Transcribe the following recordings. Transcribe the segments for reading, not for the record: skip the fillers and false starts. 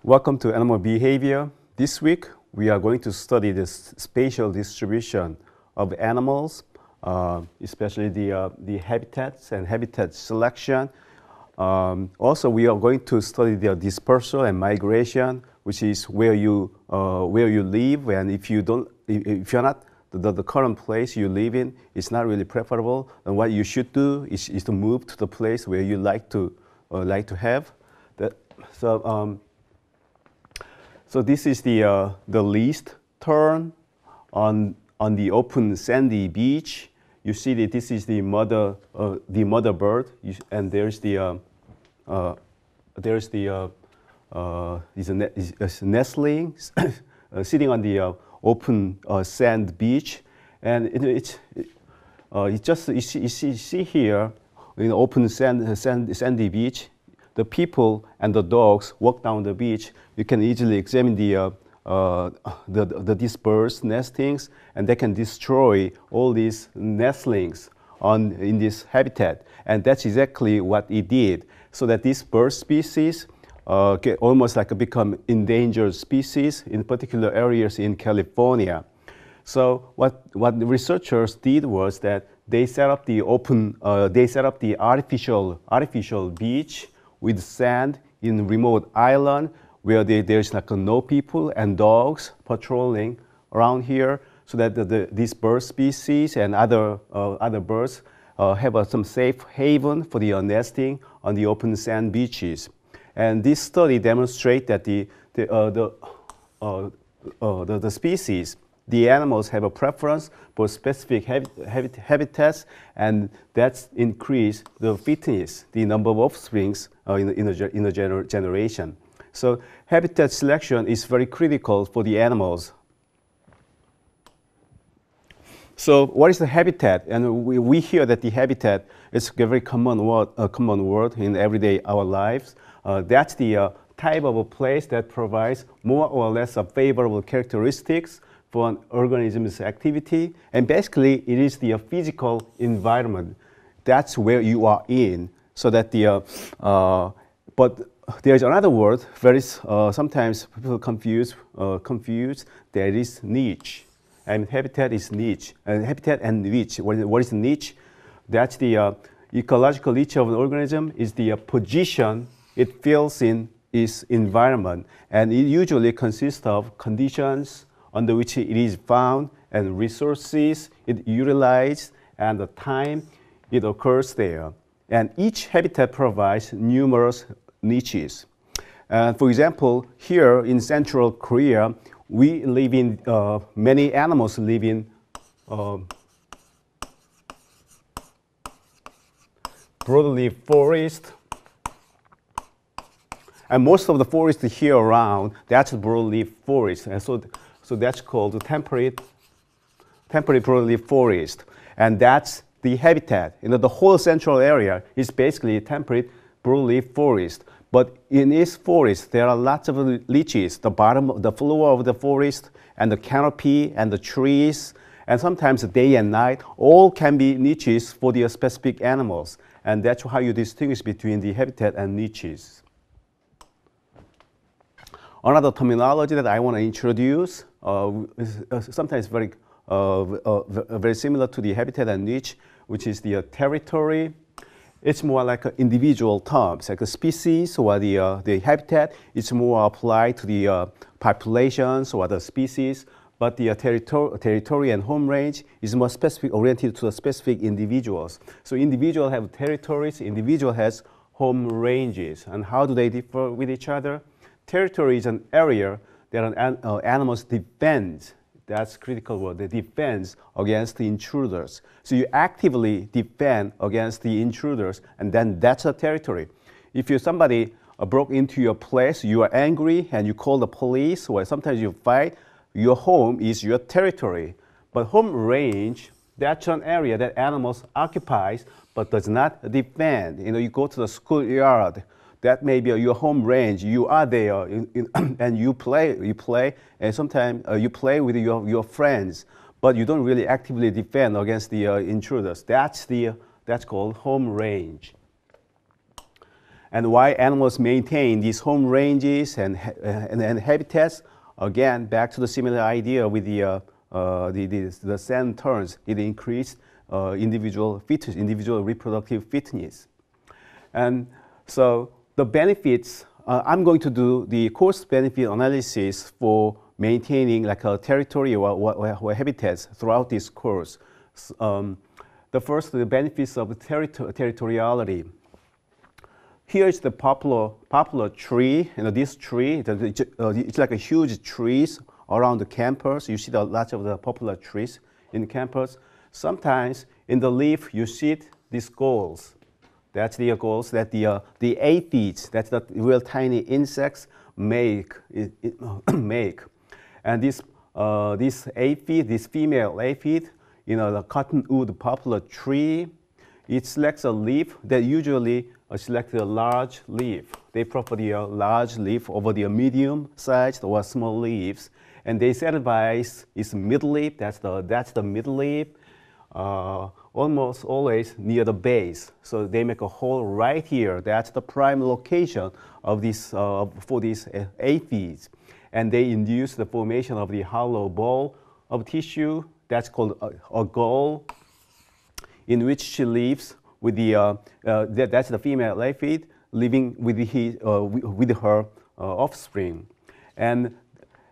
Welcome to Animal Behavior. This week, we are going to study the spatial distribution of animals, especially the habitats and habitat selection. Also, we are going to study the dispersal and migration, which is where you live, and if you're not the current place you live in, it's not really preferable. And what you should do is to move to the place where you like to have. So this is the least turn on the open sandy beach. You see that this is the mother bird, and there's the nestling sitting on the open sand beach, and you see here in open sandy beach. The people and the dogs walk down the beach. You can easily examine the dispersed nestings, and they can destroy all these nestlings in this habitat. And that's exactly what it did, so that this bird species almost become endangered species in particular areas in California. So what the researchers did was that they set up the artificial beach with sand in remote island where there's no people and dogs patrolling around here, so that these bird species and other birds have some safe haven for the nesting on the open sand beaches. And this study demonstrates that the species, the animals, have a preference for specific habitats, and that's increased the fitness, the number of offsprings in a generation. So habitat selection is very critical for the animals. So what is the habitat? And we hear that the habitat is a very common word in everyday our lives. That's the type of a place that provides more or less favorable characteristics for an organism's activity, and basically it is the physical environment. That's where you are in. So that but there's another word. Sometimes people confuse that is niche, and habitat is niche. And habitat and niche. What is niche? That's the ecological niche of an organism is the position it fills in its environment, and it usually consists of conditions under which it is found, and resources it utilizes, and the time it occurs there. And each habitat provides numerous niches. For example, here in Central Korea, we live in, many animals live in broadleaf forest. And most of the forest here around, that's broadleaf forest. And so that's called the temperate broadleaf forest. And that's the habitat. The whole central area is basically a temperate broadleaf forest. But in this forest, there are lots of niches. The bottom, the floor of the forest, and the canopy, and the trees, and sometimes day and night, all can be niches for the specific animals. And that's how you distinguish between the habitat and niches. Another terminology that I want to introduce is sometimes very similar to the habitat and niche, which is the territory. It's more like individual terms, like a species or the habitat. It's more applied to the populations or the species, but the territory and home range is more specific, oriented to the specific individuals. So individual have territories, individual has home ranges. And how do they differ with each other? Territory is an area that animals defend. That's a critical word. They defend against the intruders. So you actively defend against the intruders, and then that's a territory. If somebody broke into your place, you are angry and you call the police, or sometimes you fight, your home is your territory. But home range, that's an area that animals occupies but does not defend. You go to the schoolyard. That may be your home range. You are there, and you play, and sometimes you play with your friends, but you don't really actively defend against the intruders. That's called home range. And why animals maintain these home ranges and habitats? Again, back to the similar idea with the sand turns. It increased individual fitness, individual reproductive fitness. And so the benefits, I'm going to do the cost-benefit analysis for maintaining like a territory or habitats throughout this course. The first, the benefits of territoriality. Here is the popular tree. You know, this tree, it's like a huge trees around the campus. You see lots of the popular trees in the campus. Sometimes in the leaf, you see these galls. That's the galls that the aphids, that's the real tiny insects, make. And this aphid, this female aphid, you know, the cottonwood poplar tree, it selects a leaf that usually select a large leaf. They prefer the large leaf over the medium-sized or small leaves, and they sacrifice its middle leaf. That's the middle leaf, almost always near the base. So they make a hole right here. That's the prime location of this for these aphids, and they induce the formation of the hollow ball of tissue. That's called a gall, in which she lives with that's the female aphid living with her offspring, and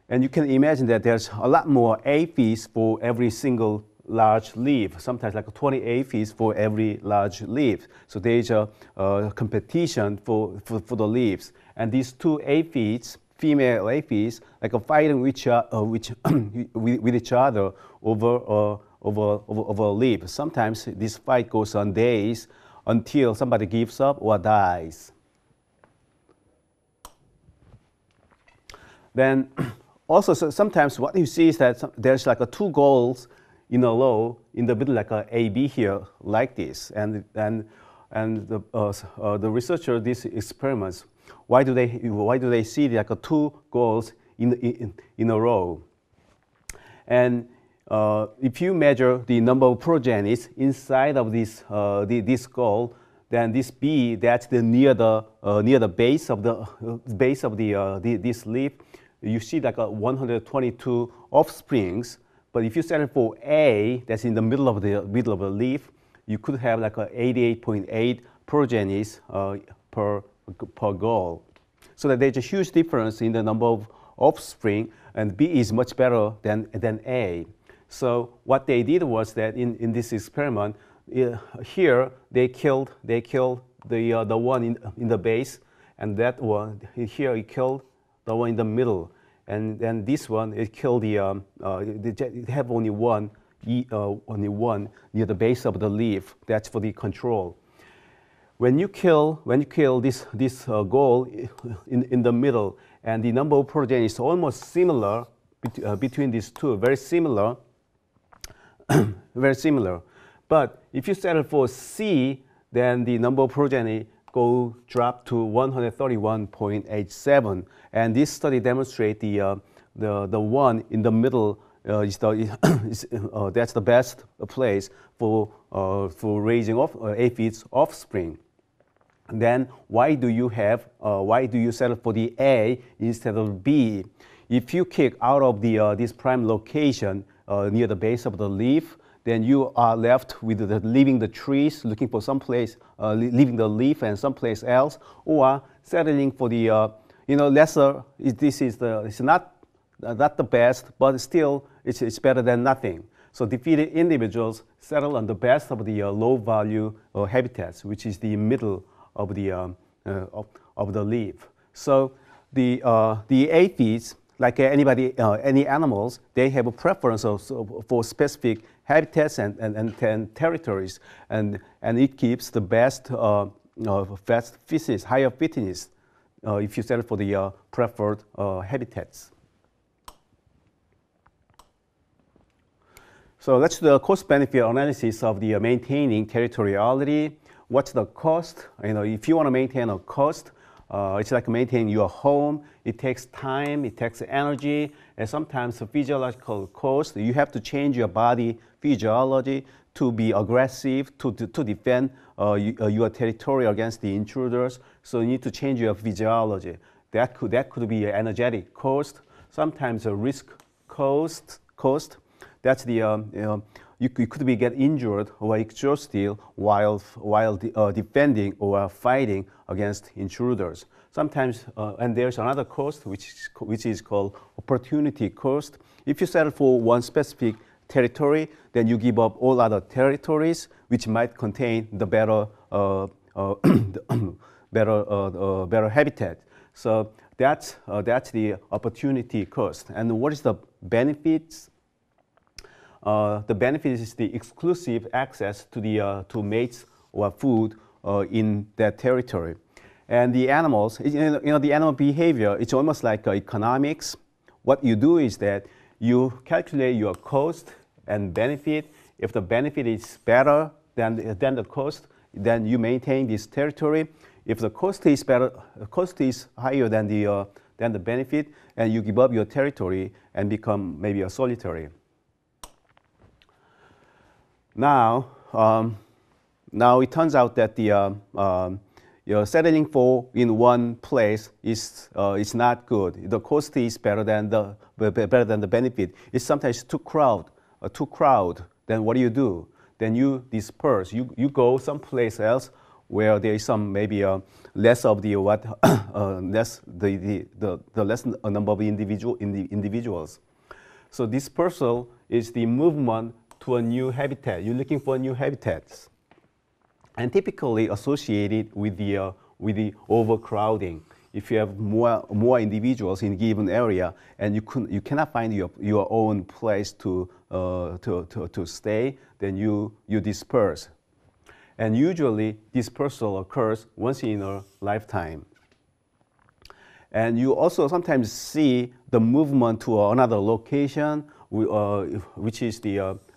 you can imagine that there's a lot more aphids for every single large leaf. Sometimes like 20 aphids for every large leaf. So there is a competition for the leaves, and these two aphids, female aphids, like fighting with each other over a leaf. Sometimes this fight goes on days until somebody gives up or dies. Then also sometimes what you see is that there's like two galls in a row in the middle, like a AB here, like this. And the researcher these experiments, why do they see like two galls in a row? And if you measure the number of progenies inside of this gall, then this B, that's near the base of this leaf, you see like 122 offsprings. But if you settle for A, that's in the middle of the leaf, you could have like 88.8 progenies per gall. So that there's a huge difference in the number of offspring, and B is much better than A. So what they did was that in this experiment, here they killed the one in the base, and that one here it killed the one in the middle, and then this one it killed it have only one near the base of the leaf. That's for the control. When you kill this gall in the middle, and the number of progeny is almost similar between these two, very similar. Very similar. But if you settle for C, then the number of progeny drop to 131.87. And this study demonstrates the one in the middle that's the best place for raising aphids offspring. And then why do you settle for the A instead of B? If you kick out of this prime location near the base of the leaf, then you are left with leaving the trees, looking for some place, leaving the leaf and someplace else, or settling for the lesser. It's not the best, but still it's better than nothing. So defeated individuals settle on the best of the low value habitats, which is the middle of the leaf. So the aphids, like any animals, they have a preference for specific habitats and territories, and it keeps the best fitness, higher fitness, if you settle for the preferred habitats. So let's do a cost-benefit analysis of the maintaining territoriality. What's the cost? If you want to maintain a cost, it's like maintaining your home. It takes time, it takes energy, and sometimes a physiological cost. You have to change your body physiology to be aggressive, to defend your territory against the intruders. So you need to change your physiology. That could be an energetic cost, sometimes a risk cost. That's the you could be get injured or exhausted while defending or fighting against intruders. Sometimes, and there's another cost which is called opportunity cost. If you settle for one specific territory, then you give up all other territories which might contain the better better habitat. So that's the opportunity cost. And what is the benefits? The benefit is the exclusive access to the to mates or food in that territory. And the animals, the animal behavior, it's almost like economics. What you do is that you calculate your cost and benefit. If the benefit is better than the cost, then you maintain this territory. If the cost is higher than the benefit, and you give up your territory and become maybe a solitary. Now it turns out that your settling for in one place is not good. The cost is better than the benefit. It's sometimes too crowd. Then what do? Then you disperse. You go someplace else where there is some maybe less of the less number of individuals. So dispersal is the movement to a new habitat. You're looking for new habitats, and typically associated with the overcrowding. If you have more individuals in a given area, and you cannot find your own place to stay, then you disperse. And usually dispersal occurs once in a lifetime. And you also sometimes see the movement to another location, which is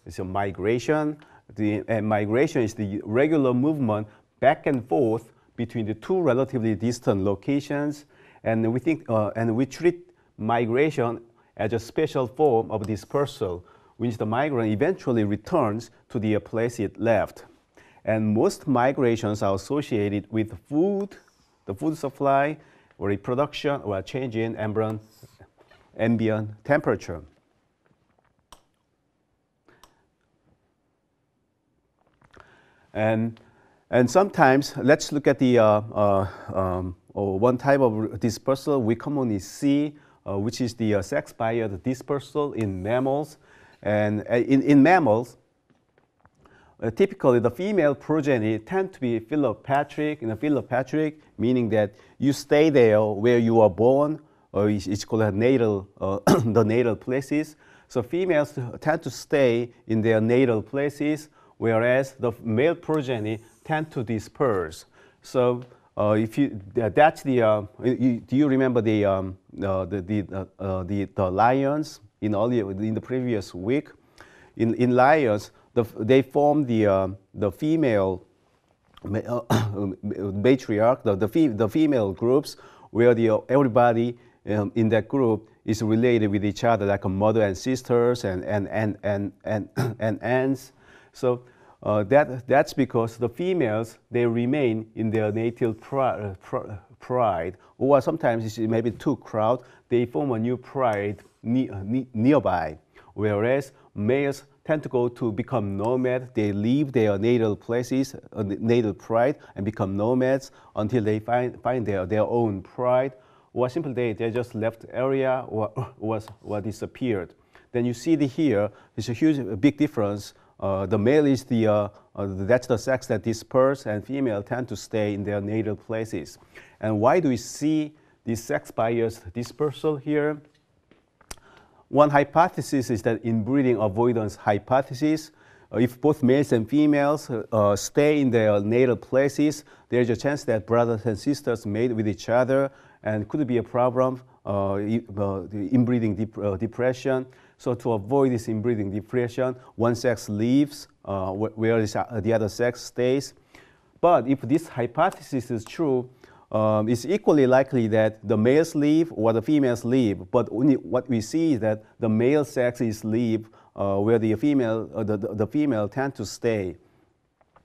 it's a migration. And migration is the regular movement back and forth between the two relatively distant locations. And we think, and we treat migration as a special form of dispersal, which the migrant eventually returns to the place it left. And most migrations are associated with food, the food supply, or reproduction, or a change in ambient temperature. And sometimes, let's look at the one type of dispersal we commonly see, which is the sex-biased dispersal in mammals. And in mammals, typically the female progeny tend to be philopatric, meaning that you stay there where you are born, or it's called a natal, the natal places. So females tend to stay in their natal places, whereas the male progeny tend to disperse. So if you, that's the, do you remember the lions in the previous week? In lions, they form the female matriarch, the female groups, where everybody in that group is related with each other, like a mother and sisters and aunts. So that's because the females, they remain in their native pride, or sometimes it's maybe too crowded, they form a new pride nearby, whereas males tend to go to become nomads. They leave their natal places, natal pride, and become nomads until they find their own pride, or simply they just left the area or disappeared. Then you see here, there's a big difference. The male is that's the sex that disperse, and female tend to stay in their natal places. And why do we see this sex-biased dispersal here? One hypothesis is that inbreeding avoidance hypothesis. If both males and females stay in their natal places, there's a chance that brothers and sisters mate with each other, and could be a problem, inbreeding depression. So to avoid this inbreeding depression, one sex leaves, whereas the other sex stays. But if this hypothesis is true, it's equally likely that the males leave or the females leave, but only what we see is that the male sex is leave where the female tend to stay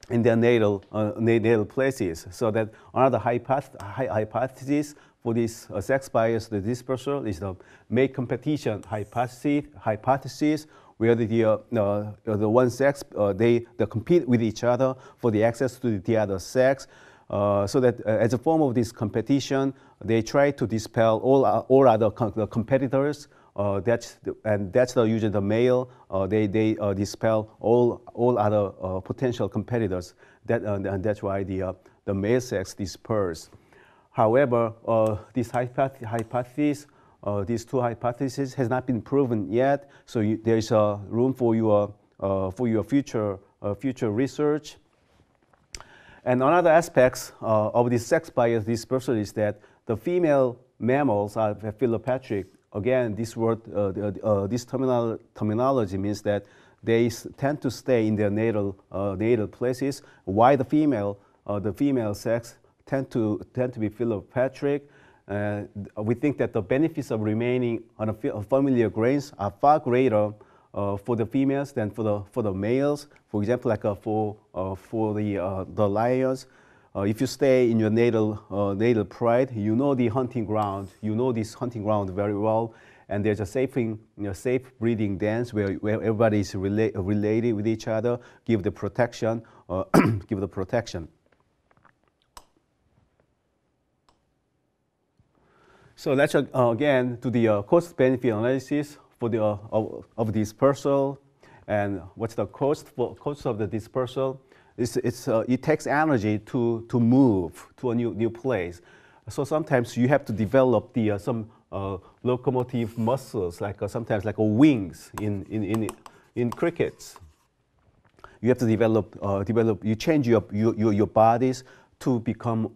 in their natal places. So that another hypothesis for this sex bias, the dispersal, is the mate competition hypothesis, where the one sex they compete with each other for the access to the other sex, so that as a form of this competition, they try to dispel all other competitors. That's usually the male. They dispel all other potential competitors. And that's why the male sex disperse. However, this hypothesis, these two hypotheses, has not been proven yet. So there is room for your future research. And another aspect of this sex bias dispersal is that the female mammals are philopatric. Again, this word, this terminology means that they tend to stay in their natal places, while the female sex tend to be philopatric. We think that the benefits of remaining on a familiar grains are far greater for the females than for the males. For example, like for the lions, if you stay in your natal pride, you know the hunting ground. You know this hunting ground very well, and there's a safe breeding dance where everybody is related with each other, give the protection. So let's again do the cost-benefit analysis for the of dispersal, and what's the cost of the dispersal? It takes energy to move to a new place. So sometimes you have to develop some locomotive muscles, like sometimes like wings in crickets. You have to develop. You change your bodies to become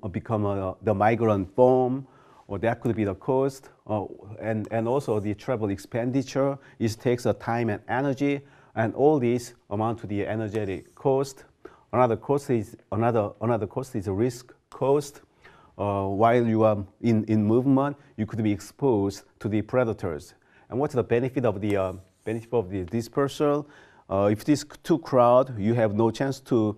the migrant form, or that could be the cost, and also the travel expenditure. It takes time and energy, and all these amount to the energetic cost. Another cost is a risk cost. While you are in movement, you could be exposed to the predators. And what's the benefit of the dispersal? If it is too crowded, you have no chance to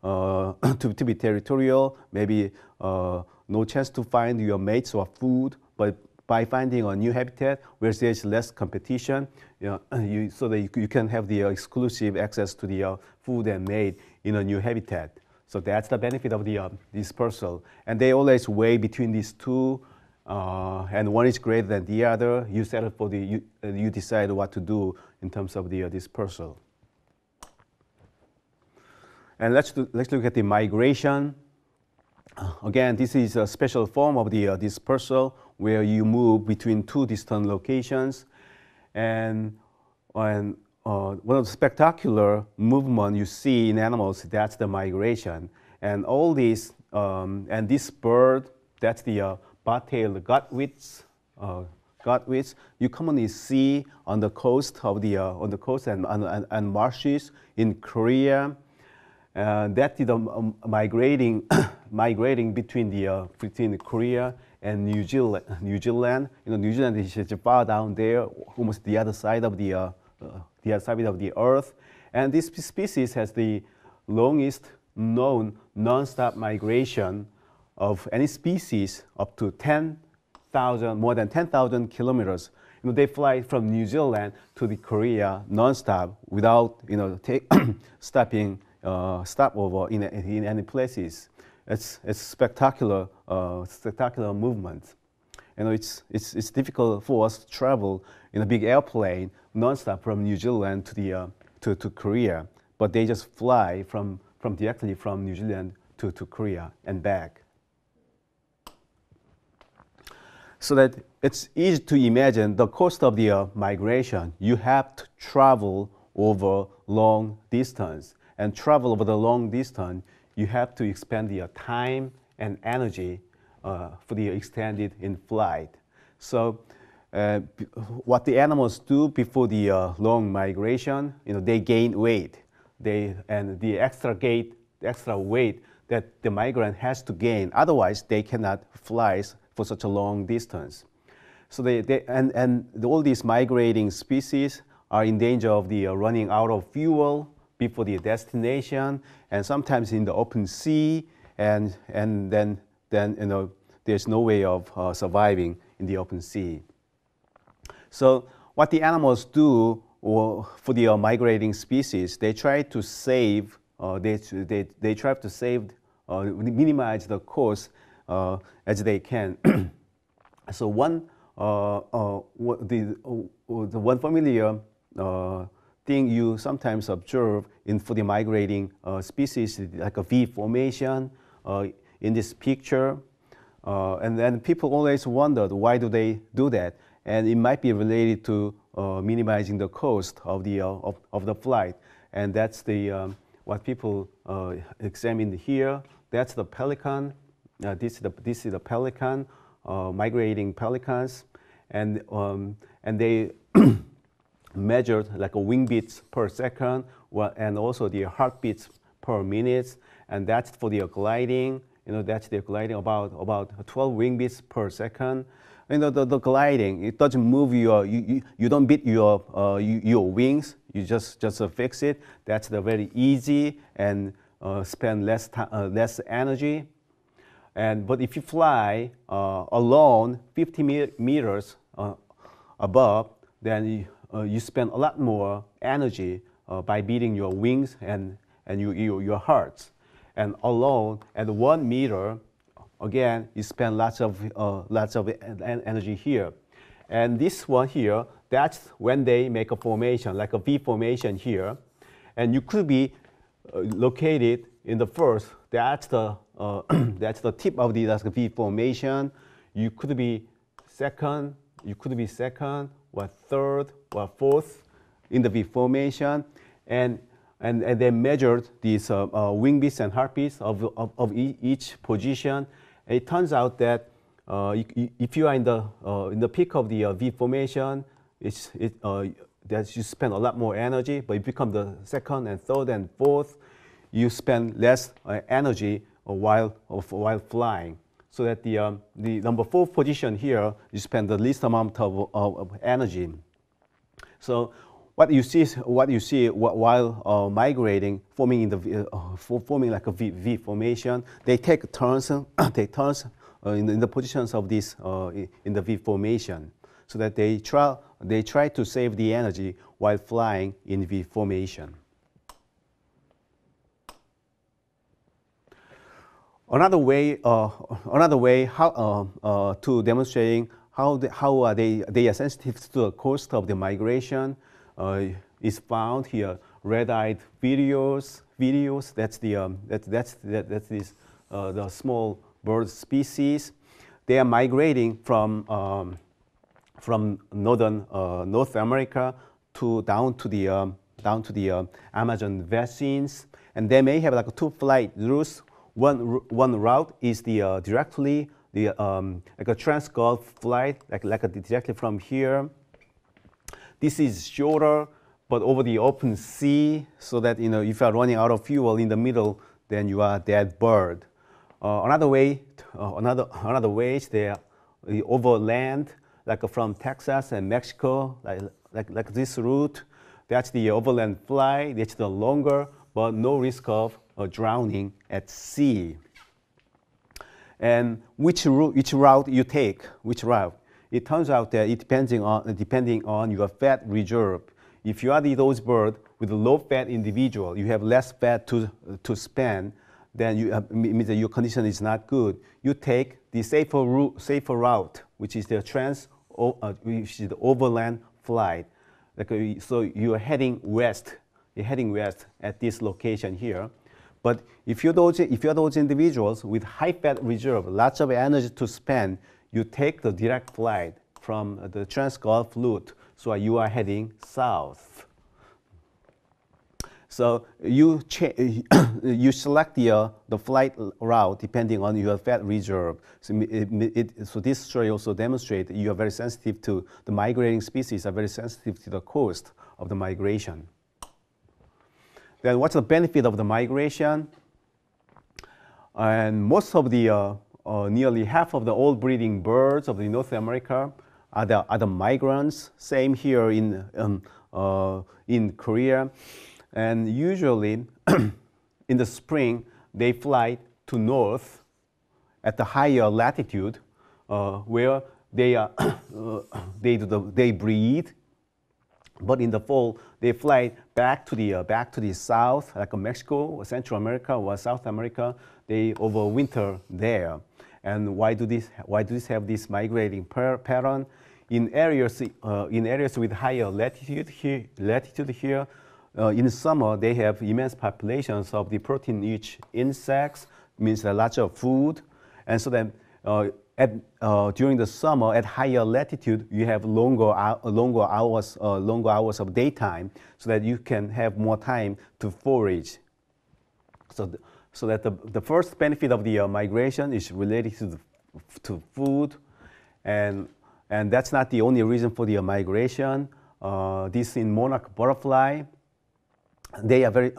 to be territorial. Maybe no chance to find your mates or food. But by finding a new habitat where there is less competition, so that you can have the exclusive access to the food and mate in a new habitat. So that's the benefit of the dispersal. And they always weigh between these two, and one is greater than the other. You settle for you decide what to do in terms of the dispersal. And let's look at the migration. Again, this is a special form of the dispersal where you move between two distant locations, and one of the spectacular movement you see in animals, that's the migration. And all these, and this bird, that's the bar-tailed godwits. Godwits you commonly see on the coast and marshes in Korea. That is migrating between Korea and New Zealand. New Zealand is far down there, almost the other side of the earth. And this species has the longest known non-stop migration of any species, up to more than 10,000 kilometers. They fly from New Zealand to the Korea non-stop without stopover in any places. It's spectacular movement. It's difficult for us to travel in a big airplane non-stop from New Zealand to Korea, but they just fly directly from New Zealand to Korea and back. So that it's easy to imagine the cost of the migration. You have to travel over long distance, and travel over the long distance, you have to expend the time and energy for the extended in flight. So what the animals do before the long migration, they gain weight. And the extra weight that the migrant has to gain, otherwise they cannot fly for such a long distance. So all these migrating species are in danger of the running out of fuel before the destination, and sometimes in the open sea, and then there's no way of surviving in the open sea. So what the animals do for the migrating species, they try to save, they try to save, minimize the cost as they can. So the one familiar thing you sometimes observe for the migrating species is like a V formation in this picture. And then people always wondered, why do they do that? And it might be related to minimizing the cost of the flight. And that's what people examined here. That's the pelican. This is the pelican, migrating pelicans, and they measured like a wing beats per second, and also the heartbeats per minute, and that's for the gliding. That's the gliding about 12 wing beats per second. The gliding, it doesn't move you don't beat your wings. You just fix it. That's the very easy and spend less energy. But if you fly alone 50 meters above, then you spend a lot more energy by beating your wings and your hearts. And alone at 1 meter, again, you spend lots of energy here. And this one here, that's when they make a formation, like a V formation here. And you could be located in the first. That's the tip of the V formation. You could be second. You could be second, or third, or fourth in the V formation, and they measured these wing beats and heartbeats of each position. And it turns out that if you are in the peak of the V formation, that you spend a lot more energy. But if you become the second and third and fourth, you spend less energy while flying. So that the number 4 position here, you spend the least amount of energy. So what you see while migrating, forming like a V formation, they take turns. They turns in the positions of this in the V formation, so that they try to save the energy while flying in V formation. Another way how to demonstrating how they are sensitive to the cost of the migration is found here. Red-eyed videos. That's the small bird species. They are migrating from North America down to the Amazon basins, and they may have like 2 flight routes. One route is directly like a trans-Gulf flight, like directly from here. This is shorter, but over the open sea, so that if you are running out of fuel in the middle, then you are dead bird. Another way is they are overland, like from Texas and Mexico, like this route. That's the overland flight. That's the longer, but no risk of drowning at sea. And which route you take, it turns out that it depending on your fat reserve. If you are those birds with a low fat individual, you have less fat to spend, then means that your condition is not good. You take the safer route, which is the overland flight. So you are heading west. You're heading west at this location here. But if you're those individuals with high fat reserve, lots of energy to spend, you take the direct flight from the Trans-Gulf route. So you are heading south. So you select the flight route depending on your fat reserve. So this story also demonstrates that you are very sensitive to the migrating species, are very sensitive to the cost of the migration. Then what's the benefit of the migration? And most of the, nearly half of the all breeding birds of the North America are the migrants. Same here in Korea, and usually in the spring they fly to north at the higher latitude, where they they breed. But in the fall, they fly back to the south, like Mexico, or Central America, or South America. They overwinter there. And why do this have this migrating pattern? In areas with higher latitude here, in summer they have immense populations of the protein-rich insects, means a lot of food, and so then during the summer at higher latitude you have longer hours of daytime, so that you can have more time to forage. So that the first benefit of the migration is related to food, and that's not the only reason for the migration. This in monarch butterfly, they are very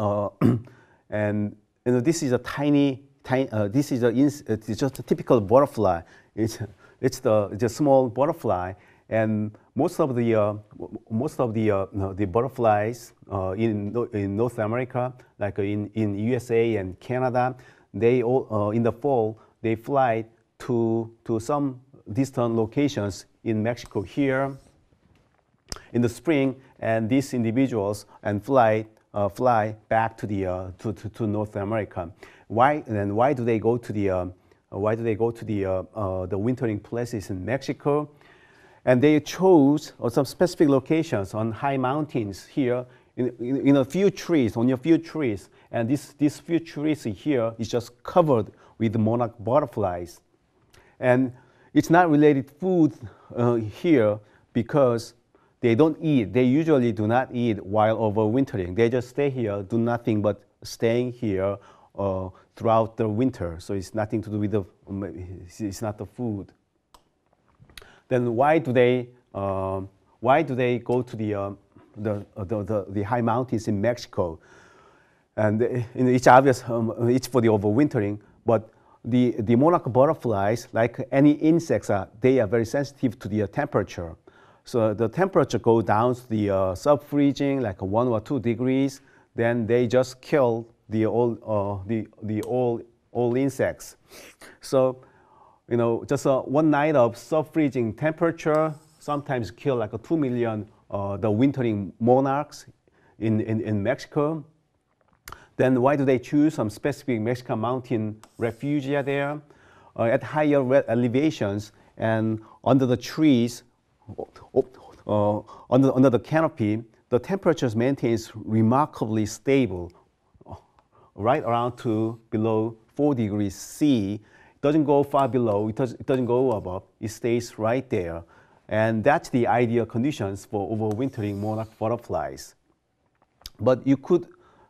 and this is a tiny. This is it's just a typical butterfly. It's a small butterfly, and most of the butterflies in North America, like in USA and Canada, they all in the fall they fly to some distant locations in Mexico here. In the spring, and these individuals and fly back to North America. Why do they go to the wintering places in Mexico? And they chose some specific locations on high mountains here, in a few trees, on a few trees, and these few trees here is just covered with monarch butterflies. And it's not related food here, because they don't eat. They usually do not eat while overwintering. They just stay here, do nothing but staying here throughout the winter. So it's nothing to do with it's not the food. Then why do they go to the high mountains in Mexico? And it's obvious, it's for the overwintering. But the monarch butterflies, like any insects, they are very sensitive to the temperature. So the temperature goes down to the sub-freezing, like 1 or 2 degrees. Then they just kill the all insects. So, just one night of sub-freezing temperature sometimes kill like 2 million the wintering monarchs in Mexico. Then why do they choose some specific Mexican mountain refugia there? At higher elevations and under the trees, under the canopy, the temperatures maintains remarkably stable, right around to below 4 degrees C. It doesn't go far below, it doesn't go above, it stays right there. And that's the ideal conditions for overwintering monarch butterflies. But you could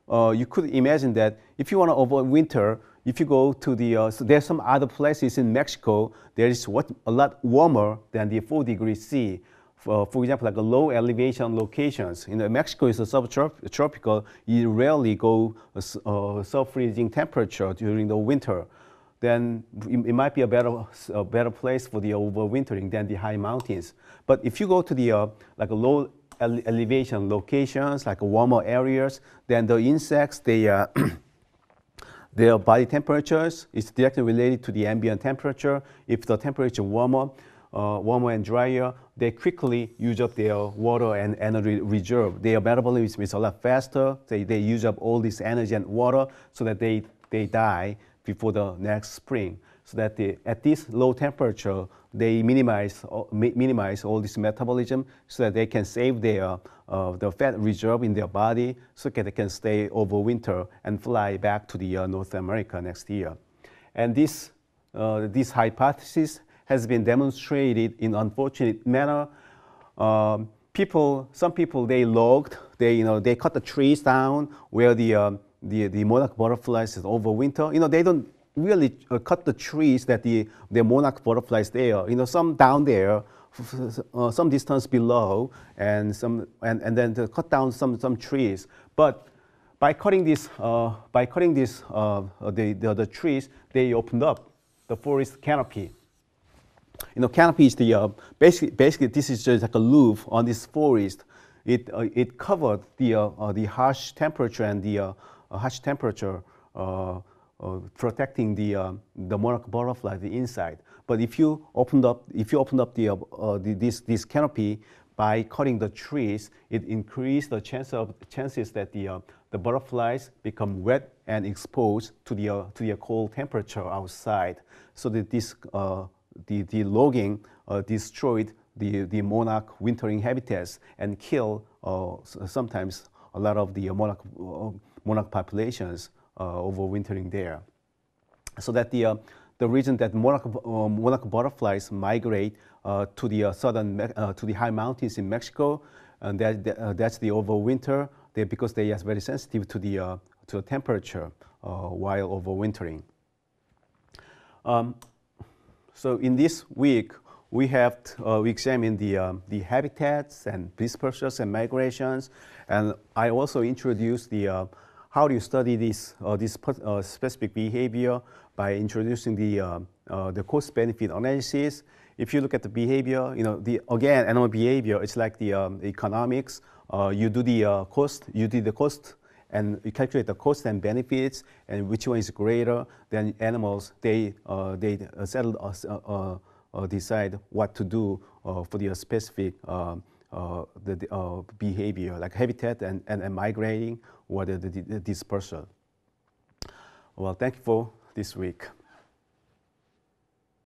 imagine that if you want to overwinter, if you go to so there's some other places in Mexico, there is a lot warmer than the 4 degrees C. For example, like a low elevation locations. Mexico is a subtropical. You rarely go sub-freezing temperature during the winter. Then it might be a better place for the overwintering than the high mountains. But if you go to the like a low elevation locations, like warmer areas, then the insects, their body temperatures is directly related to the ambient temperature. If the temperature warmer and drier, they quickly use up their water and energy reserve. Their metabolism is a lot faster. They use up all this energy and water, so that they die before the next spring. So that at this low temperature, they minimize all this metabolism, so that they can save the fat reserve in their body, so that they can stay over winter and fly back to the North America next year. And this hypothesis has been demonstrated in unfortunate manner. Some people they logged, they cut the trees down where the monarch butterflies is overwinter. They don't really cut the trees that the monarch butterflies there. Some down there, some distance below, and then to cut down some trees. But by cutting the trees, they opened up the forest canopy. Canopy is the basically this is just like a roof on this forest. It covered the harsh temperature and the harsh temperature protecting the monarch butterfly the inside. But if you opened up this canopy by cutting the trees, it increased the chances that the butterflies become wet and exposed to the cold temperature outside. So that the logging destroyed the monarch wintering habitats and kill sometimes a lot of the monarch populations overwintering there. So that the reason that monarch butterflies migrate to the to the high mountains in Mexico, and that's the overwinter. Because they are very sensitive to the temperature while overwintering. So in this week, we have we examined the habitats and dispersals and migrations, and I also introduced the how do you study this specific behavior by introducing the cost-benefit analysis. If you look at the behavior, again, animal behavior, it's like the economics. You do the cost, and you calculate the cost and benefits, and which one is greater than animals. They decide what to do for the specific behavior, like habitat and migrating or the dispersal. Well, thank you for this week.